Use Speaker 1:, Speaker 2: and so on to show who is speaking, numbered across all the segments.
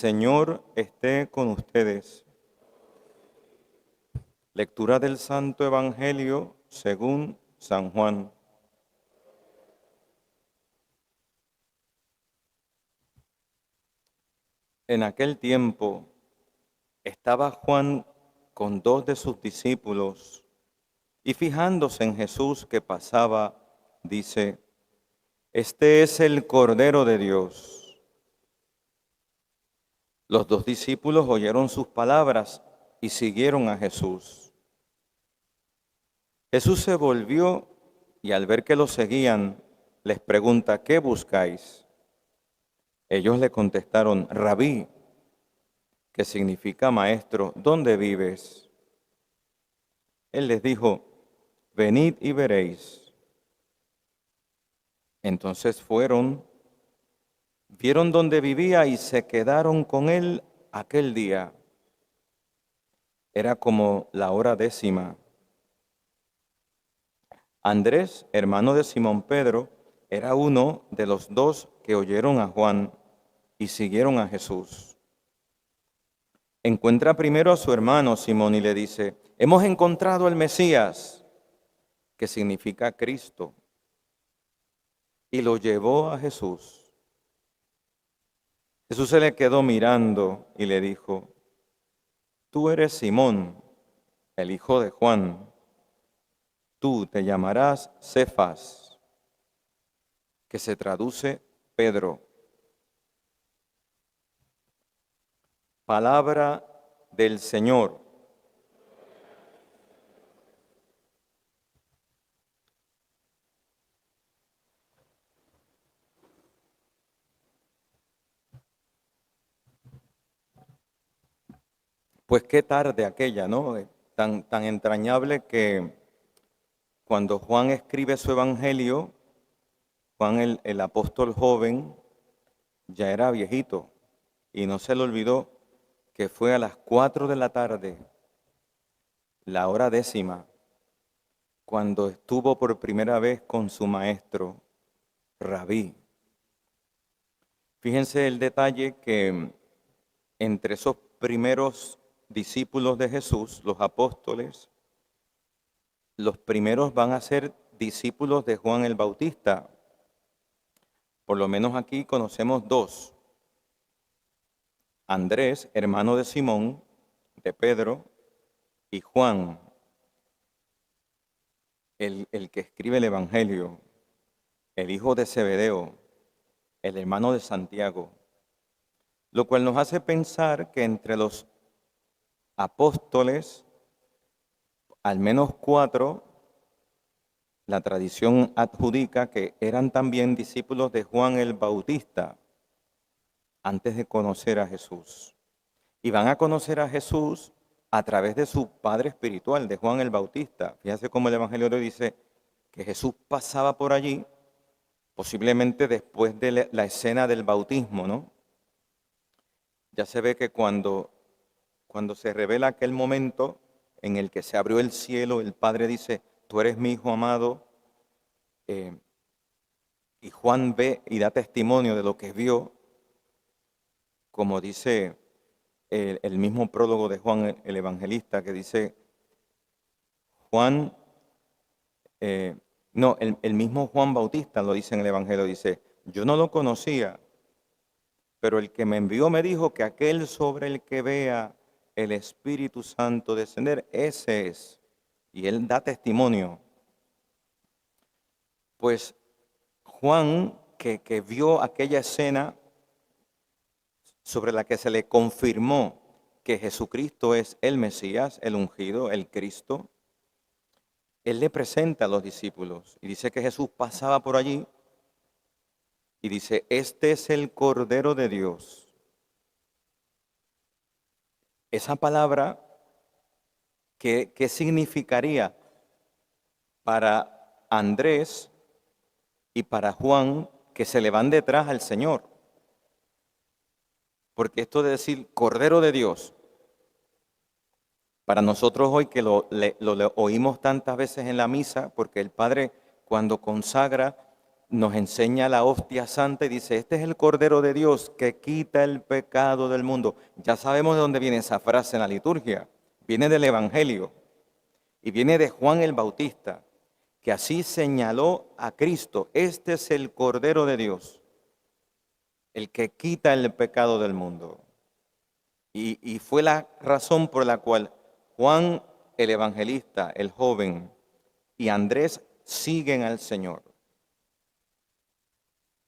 Speaker 1: Señor esté con ustedes. Lectura del Santo Evangelio según San Juan. En aquel tiempo estaba Juan con 2 de sus discípulos y fijándose en Jesús que pasaba, dice: Este es el Cordero de Dios. Los 2 discípulos oyeron sus palabras y siguieron a Jesús. Jesús se volvió y al ver que lo seguían, les pregunta: ¿qué buscáis? Ellos le contestaron: Rabí, que significa maestro, ¿dónde vives? Él les dijo: venid y veréis. Entonces fueron, vieron dónde vivía y se quedaron con él aquel día. Era como la hora 10:00. Andrés, hermano de Simón Pedro, era uno de los 2 que oyeron a Juan y siguieron a Jesús. Encuentra primero a su hermano Simón y le dice: hemos encontrado al Mesías, que significa Cristo, y lo llevó a Jesús. Jesús se le quedó mirando y le dijo: tú eres Simón, el hijo de Juan. Tú te llamarás Cefas, que se traduce Pedro. Palabra del Señor. Pues qué tarde aquella, ¿no? Tan entrañable que cuando Juan escribe su evangelio, Juan el apóstol joven ya era viejito y no se le olvidó que fue a las 4 de la tarde, la hora 10:00, cuando estuvo por primera vez con su maestro, Rabí. Fíjense el detalle que entre esos primeros discípulos de Jesús, los apóstoles, los primeros van a ser discípulos de Juan el Bautista. Por lo menos aquí conocemos 2. Andrés, hermano de Simón, de Pedro, y Juan, el que escribe el Evangelio, el hijo de Zebedeo, el hermano de Santiago. Lo cual nos hace pensar que entre los apóstoles, al menos 4, la tradición adjudica que eran también discípulos de Juan el Bautista antes de conocer a Jesús. Y van a conocer a Jesús a través de su padre espiritual, de Juan el Bautista. Fíjense cómo el Evangelio de hoy dice que Jesús pasaba por allí, posiblemente después de la escena del bautismo, ¿no? Ya se ve que cuando se revela aquel momento en el que se abrió el cielo, el Padre dice: tú eres mi Hijo amado, y Juan ve y da testimonio de lo que vio, como dice el mismo prólogo de Juan el Evangelista, que dice Juan, el mismo Juan Bautista lo dice en el Evangelio, dice: yo no lo conocía, pero el que me envió me dijo que aquel sobre el que vea el Espíritu Santo descender, ese es. Y él da testimonio. Pues Juan, que vio aquella escena sobre la que se le confirmó que Jesucristo es el Mesías, el ungido, el Cristo, él le presenta a los discípulos y dice que Jesús pasaba por allí y dice: este es el Cordero de Dios. Esa palabra, ¿qué significaría para Andrés y para Juan, que se le van detrás al Señor? Porque esto de decir Cordero de Dios, para nosotros hoy que lo oímos tantas veces en la misa, porque el Padre cuando consagra nos enseña la hostia santa y dice, este es el Cordero de Dios que quita el pecado del mundo. Ya sabemos de dónde viene esa frase en la liturgia. Viene del Evangelio y viene de Juan el Bautista, que así señaló a Cristo. Este es el Cordero de Dios, el que quita el pecado del mundo. Y fue la razón por la cual Juan el Evangelista, el joven, y Andrés siguen al Señor.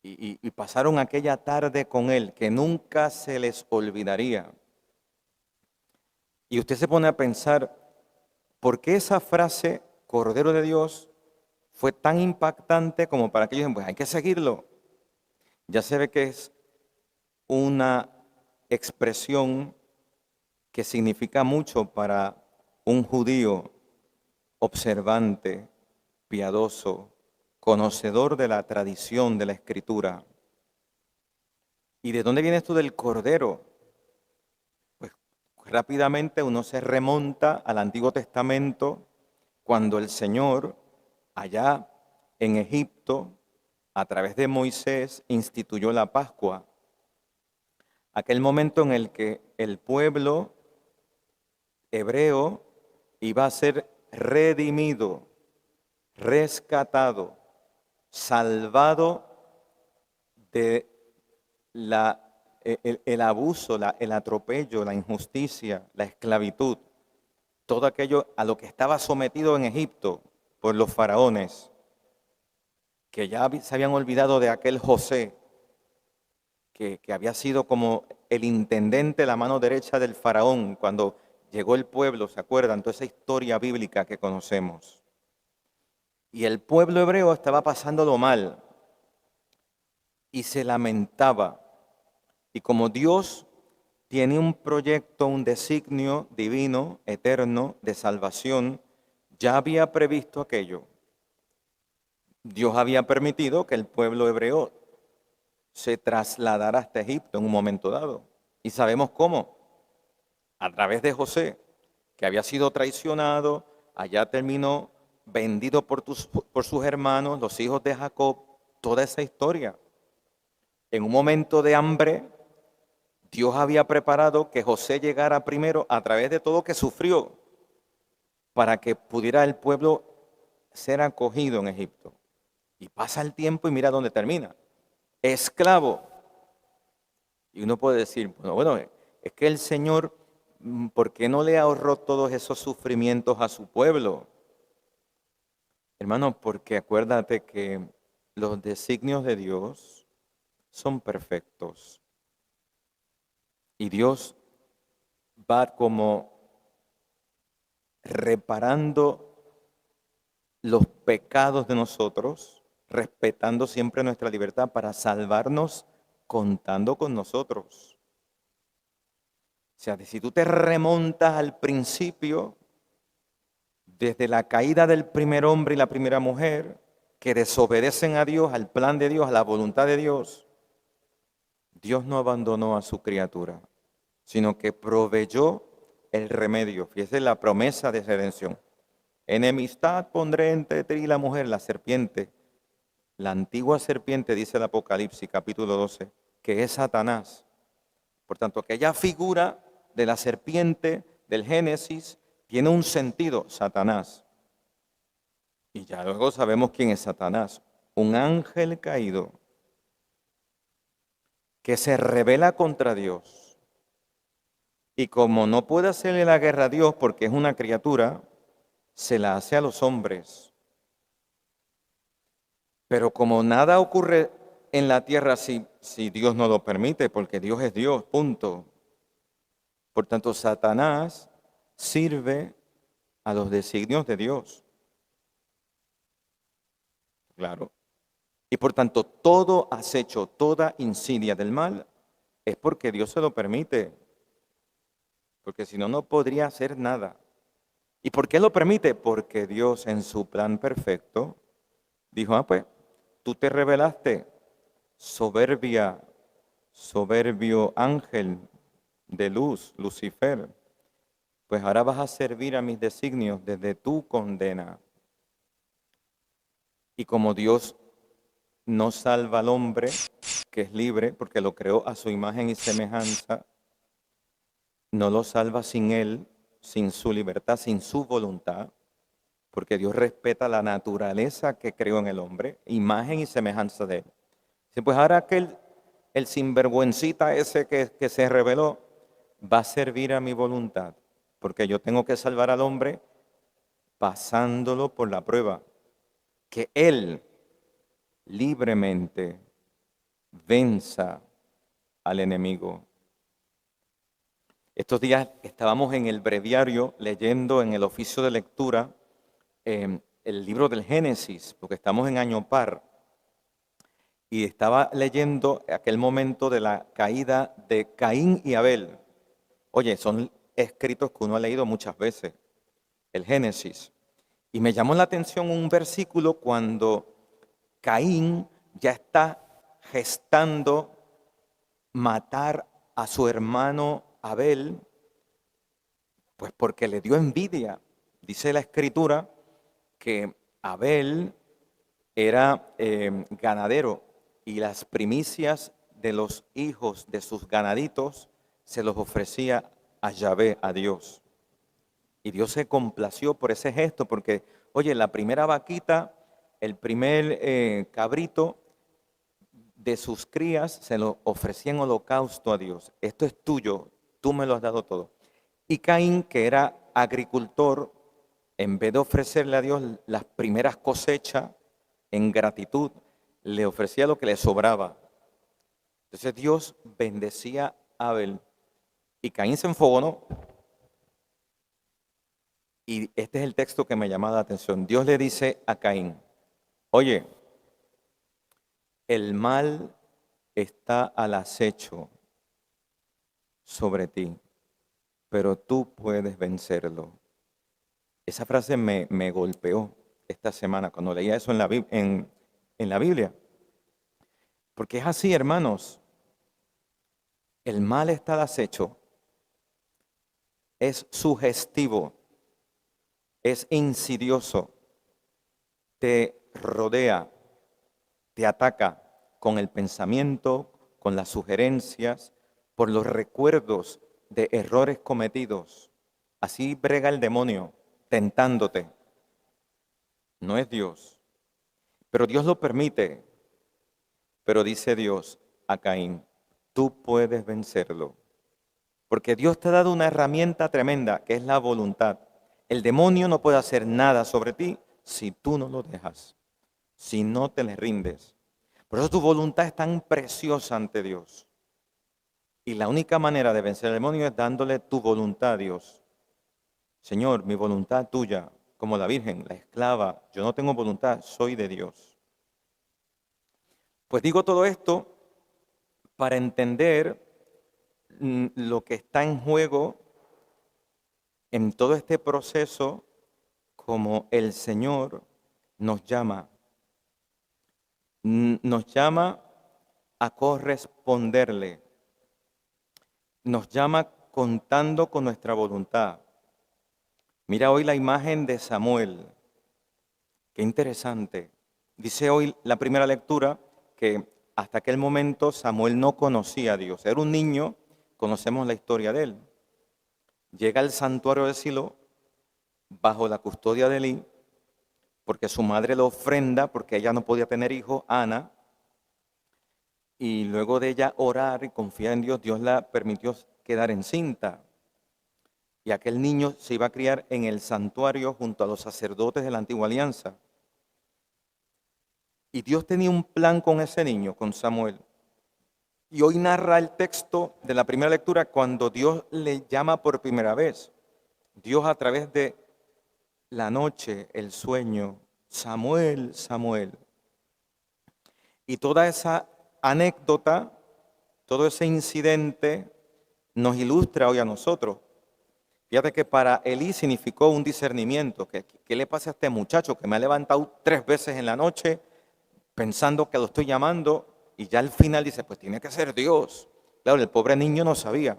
Speaker 1: Y pasaron aquella tarde con él que nunca se les olvidaría. Y usted se pone a pensar, ¿por qué esa frase, Cordero de Dios, fue tan impactante como para que ellos digan, pues hay que seguirlo? Ya se ve que es una expresión que significa mucho para un judío observante, piadoso, conocedor de la tradición de la Escritura. ¿Y de dónde viene esto del Cordero? Pues rápidamente uno se remonta al Antiguo Testamento cuando el Señor, allá en Egipto, a través de Moisés, instituyó la Pascua. Aquel momento en el que el pueblo hebreo iba a ser redimido, rescatado, salvado de el abuso, el atropello, la injusticia, la esclavitud, todo aquello a lo que estaba sometido en Egipto por los faraones, que ya se habían olvidado de aquel José, que había sido como el intendente, la mano derecha del faraón, cuando llegó el pueblo, ¿se acuerdan? Toda esa historia bíblica que conocemos. Y el pueblo hebreo estaba pasándolo mal y se lamentaba. Y como Dios tiene un proyecto, un designio divino, eterno, de salvación, ya había previsto aquello. Dios había permitido que el pueblo hebreo se trasladara hasta Egipto en un momento dado. Y sabemos cómo. A través de José, que había sido traicionado, allá terminó vendido por sus hermanos, los hijos de Jacob, toda esa historia. En un momento de hambre, Dios había preparado que José llegara primero a través de todo lo que sufrió, para que pudiera el pueblo ser acogido en Egipto. Y pasa el tiempo y mira dónde termina. Esclavo. Y uno puede decir, bueno, es que el Señor, ¿por qué no le ahorró todos esos sufrimientos a su pueblo? Hermano, porque acuérdate que los designios de Dios son perfectos. Y Dios va como reparando los pecados de nosotros, respetando siempre nuestra libertad para salvarnos contando con nosotros. O sea, si tú te remontas al principio, desde la caída del primer hombre y la primera mujer, que desobedecen a Dios, al plan de Dios, a la voluntad de Dios, Dios no abandonó a su criatura, sino que proveyó el remedio. Fíjese la promesa de redención. Enemistad pondré entre ti y la mujer, la serpiente. La antigua serpiente, dice el Apocalipsis, capítulo 12, que es Satanás. Por tanto, aquella figura de la serpiente del Génesis tiene un sentido, Satanás. Y ya luego sabemos quién es Satanás. Un ángel caído que se rebela contra Dios. Y como no puede hacerle la guerra a Dios porque es una criatura, se la hace a los hombres. Pero como nada ocurre en la tierra si Dios no lo permite, porque Dios es Dios, punto. Por tanto, Satanás sirve a los designios de Dios. Claro. Y por tanto, todo acecho, toda insidia del mal es porque Dios se lo permite. Porque si no, no podría hacer nada. ¿Y por qué lo permite? Porque Dios en su plan perfecto dijo, pues, tú te rebelaste, soberbio ángel de luz, Lucifer, pues ahora vas a servir a mis designios desde tu condena. Y como Dios no salva al hombre, que es libre, porque lo creó a su imagen y semejanza. No lo salva sin él, sin su libertad, sin su voluntad, porque Dios respeta la naturaleza que creó en el hombre, imagen y semejanza de él. Sí, pues ahora que el sinvergüencita ese que se reveló va a servir a mi voluntad, porque yo tengo que salvar al hombre pasándolo por la prueba, que él libremente venza al enemigo. Estos días estábamos en el breviario leyendo en el oficio de lectura el libro del Génesis, porque estamos en año par, y estaba leyendo aquel momento de la caída de Caín y Abel. Oye, son escritos que uno ha leído muchas veces, el Génesis. Y me llamó la atención un versículo cuando Caín ya está gestando matar a su hermano Abel, pues porque le dio envidia. Dice la escritura que Abel era ganadero y las primicias de los hijos de sus ganaditos se los ofrecía a Yahvé, a Dios. Y Dios se complació por ese gesto, porque, oye, la primera vaquita, el primer cabrito de sus crías se lo ofrecía en holocausto a Dios. Esto es tuyo, tú me lo has dado todo. Y Caín, que era agricultor, en vez de ofrecerle a Dios las primeras cosechas en gratitud, le ofrecía lo que le sobraba. Entonces Dios bendecía a Abel y Caín se enfogonó. Y este es el texto que me llama la atención. Dios le dice a Caín, oye, el mal está al acecho sobre ti, pero tú puedes vencerlo. Esa frase me golpeó esta semana cuando leía eso en la Biblia. Porque es así, hermanos. El mal está al acecho, es sugestivo, es insidioso, te rodea, te ataca con el pensamiento, con las sugerencias, por los recuerdos de errores cometidos. Así brega el demonio, tentándote. No es Dios, pero Dios lo permite. Pero dice Dios a Caín, tú puedes vencerlo. Porque Dios te ha dado una herramienta tremenda, que es la voluntad. El demonio no puede hacer nada sobre ti si tú no lo dejas, si no te le rindes. Por eso tu voluntad es tan preciosa ante Dios. Y la única manera de vencer al demonio es dándole tu voluntad a Dios. Señor, mi voluntad tuya, como la Virgen, la esclava, yo no tengo voluntad, soy de Dios. Pues digo todo esto para entender lo que está en juego en todo este proceso, como el Señor nos llama. Nos llama a corresponderle. Nos llama contando con nuestra voluntad. Mira hoy la imagen de Samuel. Qué interesante. Dice hoy la primera lectura que hasta aquel momento Samuel no conocía a Dios. Era un niño, conocemos la historia de él. Llega al santuario de Silo bajo la custodia de Elí, porque su madre lo ofrenda, porque ella no podía tener hijo, Ana, y luego de ella orar y confiar en Dios, Dios la permitió quedar encinta. Y aquel niño se iba a criar en el santuario junto a los sacerdotes de la antigua alianza. Y Dios tenía un plan con ese niño, con Samuel. Y hoy narra el texto de la primera lectura cuando Dios le llama por primera vez. Dios a través de la noche, el sueño, Samuel, Samuel. Y toda esa anécdota, todo ese incidente nos ilustra hoy a nosotros. Fíjate que para Elí significó un discernimiento. ¿Qué le pasa a este muchacho que me ha levantado 3 veces en la noche pensando que lo estoy llamando? Y ya al final dice, pues tiene que ser Dios. Claro, el pobre niño no sabía.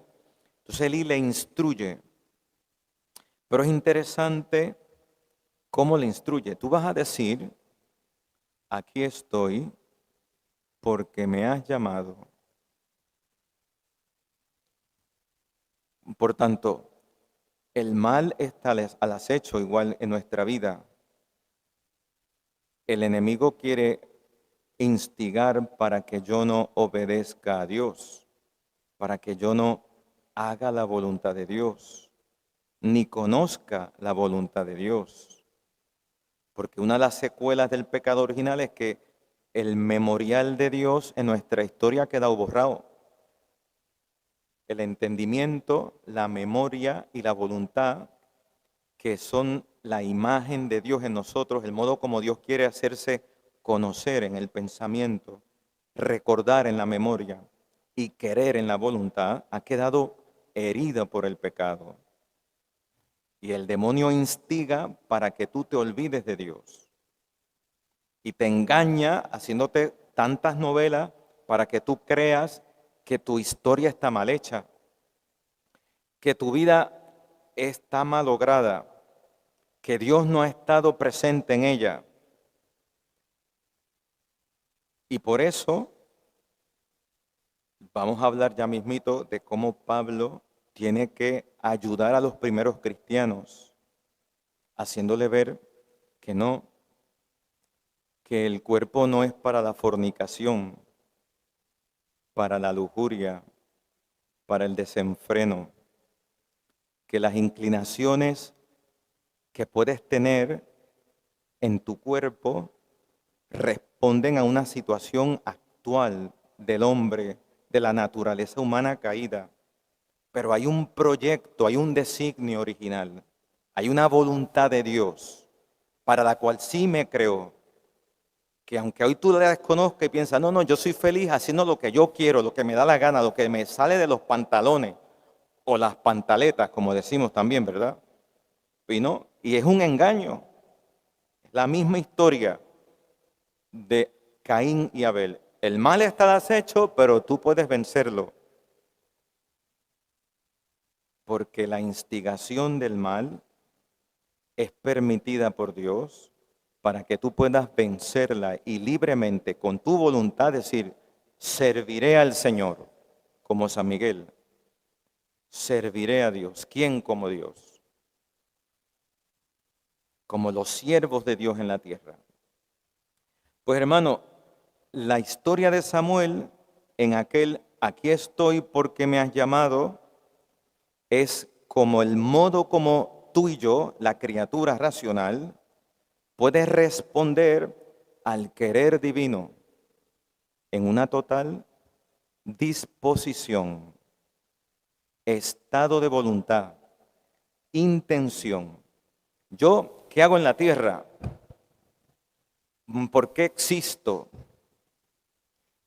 Speaker 1: Entonces Elí le instruye. Pero es interesante cómo le instruye. Tú vas a decir, aquí estoy, porque me has llamado. Por tanto, el mal está al acecho igual en nuestra vida. El enemigo quiere instigar para que yo no obedezca a Dios, para que yo no haga la voluntad de Dios, ni conozca la voluntad de Dios. Porque una de las secuelas del pecado original es que el memorial de Dios en nuestra historia ha quedado borrado. El entendimiento, la memoria y la voluntad, que son la imagen de Dios en nosotros, el modo como Dios quiere hacerse conocer en el pensamiento, recordar en la memoria y querer en la voluntad, ha quedado herida por el pecado. Y el demonio instiga para que tú te olvides de Dios. Y te engaña haciéndote tantas novelas para que tú creas que tu historia está mal hecha, que tu vida está malograda, que Dios no ha estado presente en ella. Y por eso vamos a hablar ya mismito de cómo Pablo tiene que ayudar a los primeros cristianos, haciéndole ver que no, que el cuerpo no es para la fornicación, para la lujuria, para el desenfreno, que las inclinaciones que puedes tener en tu cuerpo responden a una situación actual del hombre, de la naturaleza humana caída. Pero hay un proyecto, hay un designio original, hay una voluntad de Dios para la cual sí me creó. Que aunque hoy tú la desconozcas y piensas, no, yo soy feliz haciendo lo que yo quiero, lo que me da la gana, lo que me sale de los pantalones o las pantaletas, como decimos también, ¿verdad? Y es un engaño. Es la misma historia de Caín y Abel. El mal está al acecho, pero tú puedes vencerlo. Porque la instigación del mal es permitida por Dios para que tú puedas vencerla y libremente, con tu voluntad, decir, serviré al Señor, como San Miguel. Serviré a Dios. ¿Quién como Dios? Como los siervos de Dios en la tierra. Pues hermano, la historia de Samuel en aquel aquí estoy porque me has llamado es como el modo como tú y yo, la criatura racional, puede responder al querer divino en una total disposición, estado de voluntad, intención. Yo, ¿qué hago en la tierra? ¿Por qué existo?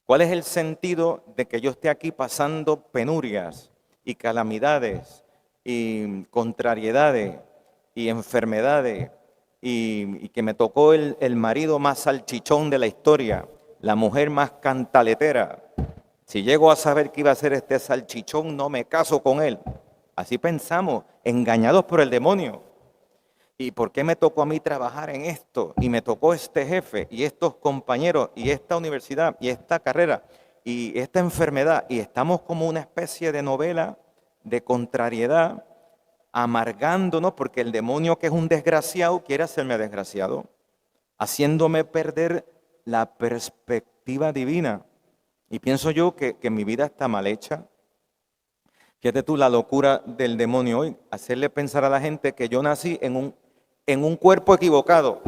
Speaker 1: ¿Cuál es el sentido de que yo esté aquí pasando penurias y calamidades y contrariedades y enfermedades y que me tocó el marido más salchichón de la historia, la mujer más cantaletera? Si llego a saber que iba a ser este salchichón, no me caso con él. Así pensamos, engañados por el demonio. ¿Y por qué me tocó a mí trabajar en esto? Y me tocó este jefe y estos compañeros y esta universidad y esta carrera y esta enfermedad. Y estamos como una especie de novela de contrariedad, amargándonos porque el demonio, que es un desgraciado, quiere hacerme desgraciado, haciéndome perder la perspectiva divina. Y pienso yo que mi vida está mal hecha. Fíjate tú la locura del demonio hoy, hacerle pensar a la gente que yo nací en un cuerpo equivocado.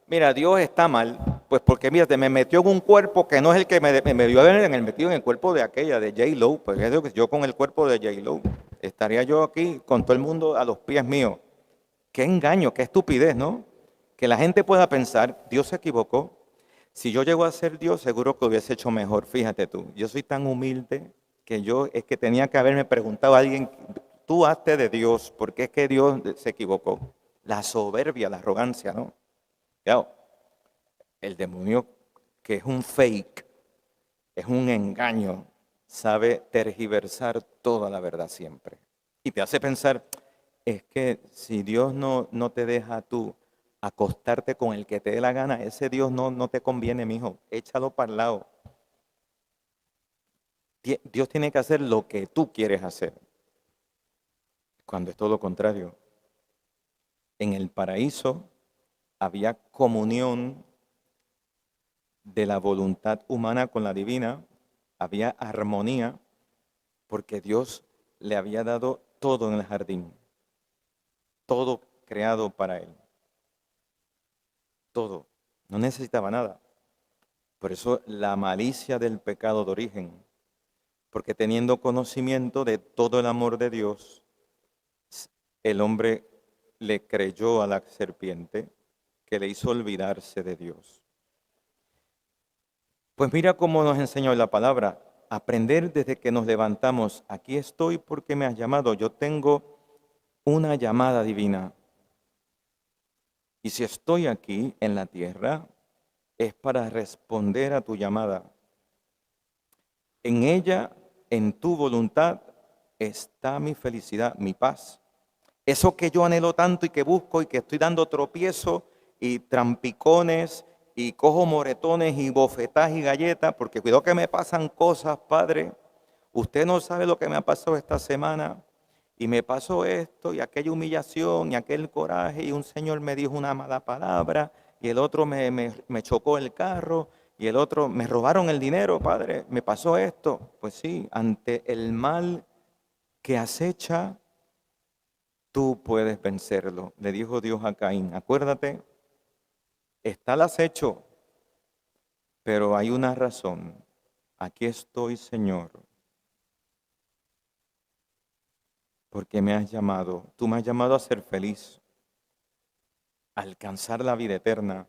Speaker 1: Mira, Dios está mal, pues porque mira, me metió en un cuerpo que no es el que me debió haber metido en el cuerpo de aquella, de J-Lo, pues yo con el cuerpo de J-Lo, estaría yo aquí con todo el mundo a los pies míos. Qué engaño, qué estupidez, ¿no? Que la gente pueda pensar, Dios se equivocó. Si yo llego a ser Dios, seguro que hubiese hecho mejor. Fíjate tú, yo soy tan humilde que yo es que tenía que haberme preguntado a alguien, tú hazte de Dios, ¿por qué es que Dios se equivocó? La soberbia, la arrogancia, ¿no? Claro, el demonio, que es un fake, es un engaño, sabe tergiversar toda la verdad siempre. Y te hace pensar, es que si Dios no te deja tú acostarte con el que te dé la gana, ese Dios no te conviene, mijo, échalo para el lado. Dios tiene que hacer lo que tú quieres hacer, cuando es todo lo contrario. En el paraíso había comunión de la voluntad humana con la divina, había armonía, porque Dios le había dado todo en el jardín, todo creado para él, todo, no necesitaba nada. Por eso la malicia del pecado de origen, porque teniendo conocimiento de todo el amor de Dios, el hombre le creyó a la serpiente que le hizo olvidarse de Dios. Pues mira cómo nos enseñó la palabra, aprender desde que nos levantamos. Aquí estoy porque me has llamado. Yo tengo una llamada divina. Y si estoy aquí en la tierra, es para responder a tu llamada. En ella, en tu voluntad, está mi felicidad, mi paz. Eso que yo anhelo tanto y que busco y que estoy dando tropiezos y trampicones y cojo moretones y bofetadas y galletas, porque cuidado que me pasan cosas, Padre. Usted no sabe lo que me ha pasado esta semana. Y me pasó esto y aquella humillación y aquel coraje y un señor me dijo una mala palabra y el otro me chocó el carro y el otro me robaron el dinero, Padre. Me pasó esto. Pues sí, ante el mal que acecha, tú puedes vencerlo, le dijo Dios a Caín. Acuérdate, está el acecho, pero hay una razón. Aquí estoy, Señor, porque me has llamado. Tú me has llamado a ser feliz, a alcanzar la vida eterna,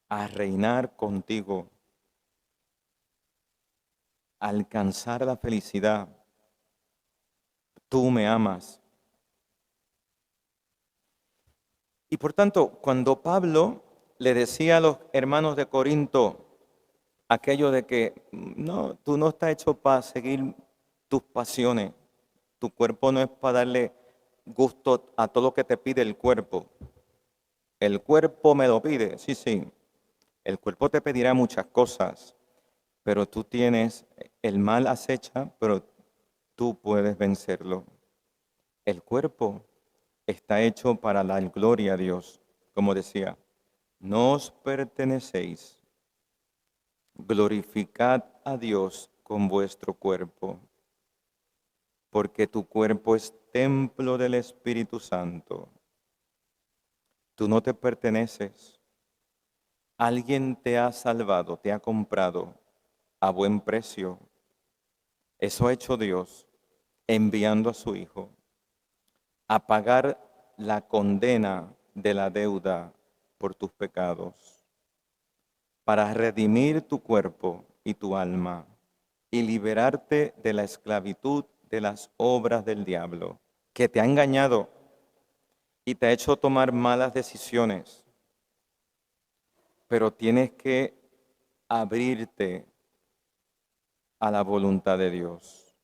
Speaker 1: a reinar contigo, a alcanzar la felicidad. Tú me amas. Y por tanto, cuando Pablo le decía a los hermanos de Corinto aquello de que no, tú no estás hecho para seguir tus pasiones, tu cuerpo no es para darle gusto a todo lo que te pide el cuerpo. El cuerpo me lo pide, sí, sí. El cuerpo te pedirá muchas cosas, pero tú tienes el mal acecha, pero tú puedes vencerlo. El cuerpo está hecho para la gloria a Dios. Como decía, no os pertenecéis, glorificad a Dios con vuestro cuerpo, porque tu cuerpo es templo del Espíritu Santo. Tú no te perteneces. Alguien te ha salvado, te ha comprado a buen precio. Eso ha hecho Dios enviando a su Hijo a pagar la condena de la deuda por tus pecados, para redimir tu cuerpo y tu alma y liberarte de la esclavitud de las obras del diablo, que te ha engañado y te ha hecho tomar malas decisiones. Pero tienes que abrirte a la voluntad de Dios.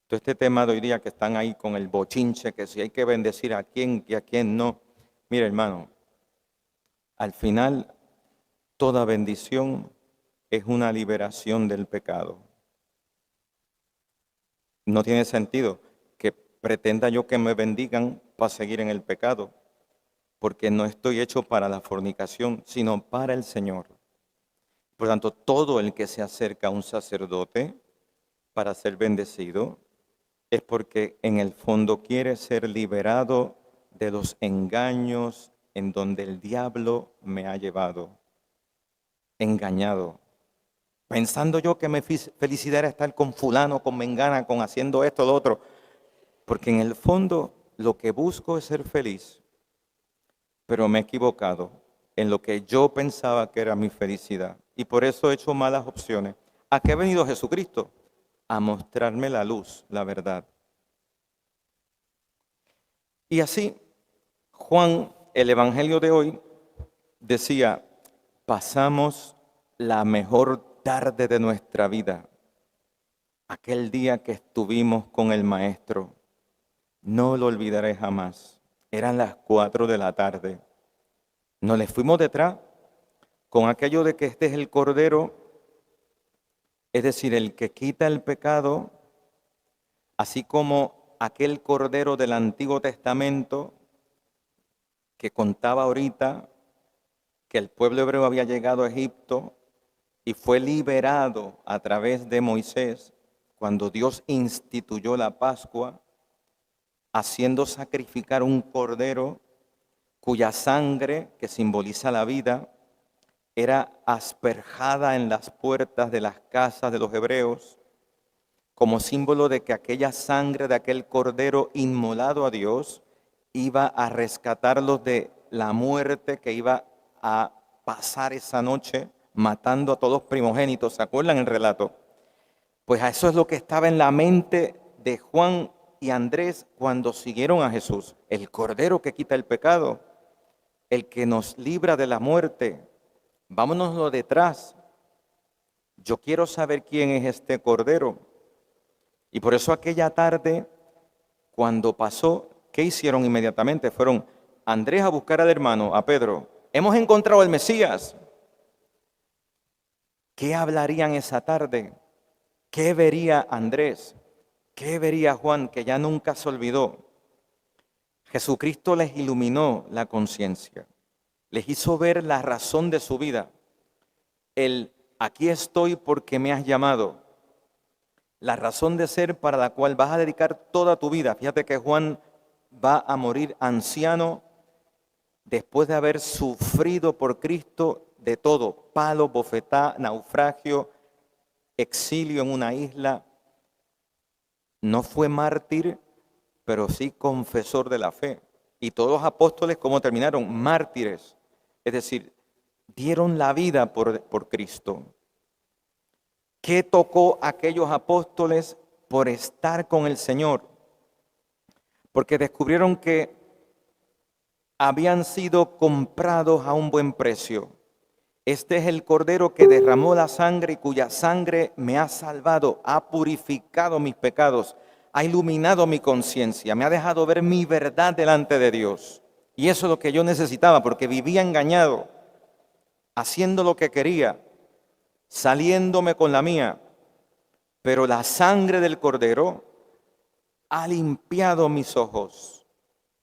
Speaker 1: Todo este tema de hoy día que están ahí con el bochinche, que si hay que bendecir a quién y a quién no. Mira, hermano, al final toda bendición es una liberación del pecado. No tiene sentido que pretenda yo que me bendigan para seguir en el pecado, porque no estoy hecho para la fornicación, sino para el Señor. Por tanto, todo el que se acerca a un sacerdote para ser bendecido es porque en el fondo quiere ser liberado de los engaños en donde el diablo me ha llevado, engañado. Pensando yo que mi felicidad era estar con fulano, con mengana, con haciendo esto, lo otro. Porque en el fondo lo que busco es ser feliz, pero me he equivocado en lo que yo pensaba que era mi felicidad. Y por eso he hecho malas opciones. ¿A qué ha venido Jesucristo? A mostrarme la luz, la verdad. Y así, Juan, el Evangelio de hoy, decía, pasamos la mejor tarde de nuestra vida, aquel día que estuvimos con el Maestro. No lo olvidaré jamás. Eran las 4 de la tarde. Nos le fuimos detrás con aquello de que este es el Cordero Es decir, el que quita el pecado, así como aquel cordero del Antiguo Testamento que contaba ahorita que el pueblo hebreo había llegado a Egipto y fue liberado a través de Moisés cuando Dios instituyó la Pascua, haciendo sacrificar un cordero cuya sangre, que simboliza la vida, era asperjada en las puertas de las casas de los hebreos, como símbolo de que aquella sangre de aquel cordero inmolado a Dios iba a rescatarlos de la muerte que iba a pasar esa noche, matando a todos los primogénitos. ¿Se acuerdan el relato? Pues a eso es lo que estaba en la mente de Juan y Andrés cuando siguieron a Jesús. El cordero que quita el pecado, el que nos libra de la muerte. Vámonoslo detrás. Yo quiero saber quién es este cordero. Y por eso aquella tarde, cuando pasó, ¿qué hicieron inmediatamente? Fueron Andrés a buscar al hermano, a Pedro. Hemos encontrado al Mesías. ¿Qué hablarían esa tarde? ¿Qué vería Andrés? ¿Qué vería Juan, que ya nunca se olvidó? Jesucristo les iluminó la conciencia. Les hizo ver la razón de su vida. El aquí estoy porque me has llamado. La razón de ser para la cual vas a dedicar toda tu vida. Fíjate que Juan va a morir anciano después de haber sufrido por Cristo de todo: palo, bofetá, naufragio, exilio en una isla. No fue mártir, pero sí confesor de la fe. Y todos los apóstoles, ¿cómo terminaron? Mártires. Es decir, dieron la vida por Cristo. ¿Qué tocó a aquellos apóstoles por estar con el Señor? Porque descubrieron que habían sido comprados a un buen precio. Este es el Cordero que derramó la sangre y cuya sangre me ha salvado, ha purificado mis pecados, ha iluminado mi conciencia, me ha dejado ver mi verdad delante de Dios. Y eso es lo que yo necesitaba, porque vivía engañado, haciendo lo que quería, saliéndome con la mía. Pero la sangre del Cordero ha limpiado mis ojos,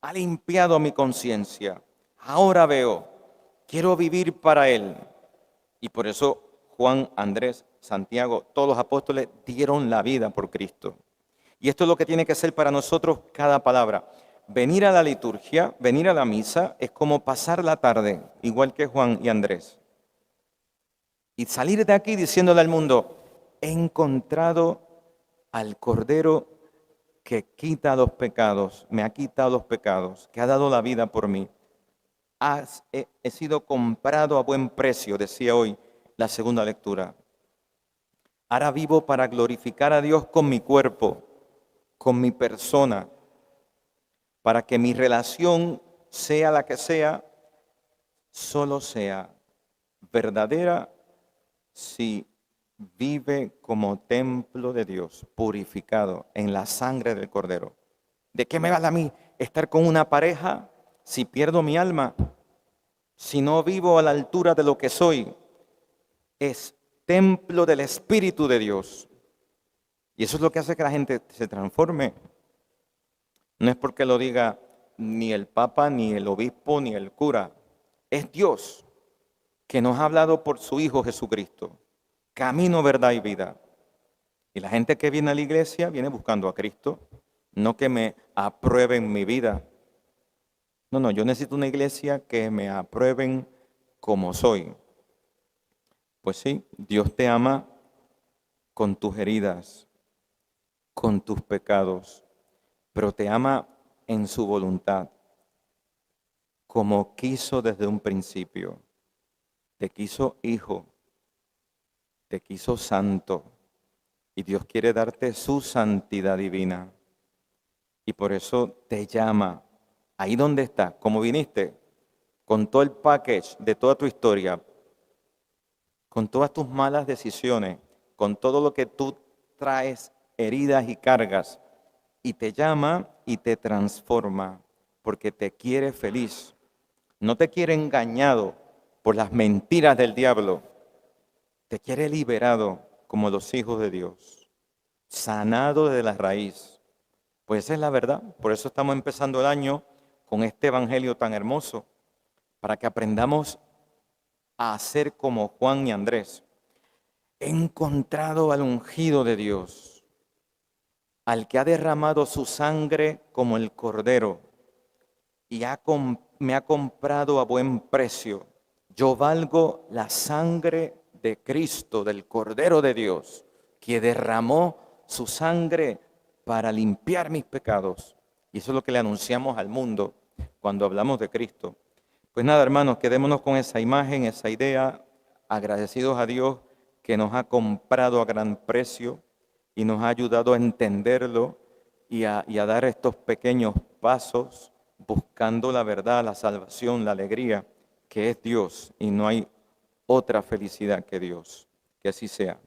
Speaker 1: ha limpiado mi conciencia. Ahora veo, quiero vivir para Él. Y por eso Juan, Andrés, Santiago, todos los apóstoles dieron la vida por Cristo. Y esto es lo que tiene que ser para nosotros cada palabra. Venir a la liturgia, venir a la misa, es como pasar la tarde, igual que Juan y Andrés. Y salir de aquí diciéndole al mundo: he encontrado al Cordero que quita los pecados, me ha quitado los pecados, que ha dado la vida por mí. He sido comprado a buen precio, decía hoy la segunda lectura. Ahora vivo para glorificar a Dios con mi cuerpo, con mi persona, para que mi relación, sea la que sea, solo sea verdadera si vive como templo de Dios, purificado en la sangre del Cordero. ¿De qué me vale a mí estar con una pareja si pierdo mi alma? Si no vivo a la altura de lo que soy. Es templo del Espíritu de Dios. Y eso es lo que hace que la gente se transforme. No es porque lo diga ni el Papa, ni el obispo, ni el cura. Es Dios que nos ha hablado por su Hijo Jesucristo. Camino, verdad y vida. Y la gente que viene a la iglesia viene buscando a Cristo, no que me aprueben mi vida. No, yo necesito una iglesia que me aprueben como soy. Pues sí, Dios te ama con tus heridas, con tus pecados, pero te ama en su voluntad, como quiso desde un principio. Te quiso hijo, te quiso santo, y Dios quiere darte su santidad divina. Y por eso te llama, ahí donde estás, como viniste, con todo el package de toda tu historia, con todas tus malas decisiones, con todo lo que tú traes, heridas y cargas, y te llama y te transforma, porque te quiere feliz. No te quiere engañado por las mentiras del diablo, te quiere liberado. como los hijos de Dios, sanado de la raíz. Pues esa es la verdad. Por eso estamos empezando el año con este evangelio tan hermoso, para que aprendamos a ser como Juan y Andrés. He encontrado al ungido de Dios, al que ha derramado su sangre como el cordero y me ha comprado a buen precio. Yo valgo la sangre de Cristo, del Cordero de Dios, que derramó su sangre para limpiar mis pecados. Y eso es lo que le anunciamos al mundo cuando hablamos de Cristo. Pues nada, hermanos, quedémonos con esa imagen, esa idea, agradecidos a Dios que nos ha comprado a gran precio y nos ha ayudado a entenderlo y a dar estos pequeños pasos buscando la verdad, la salvación, la alegría, que es Dios y no hay otra felicidad que Dios. Que así sea.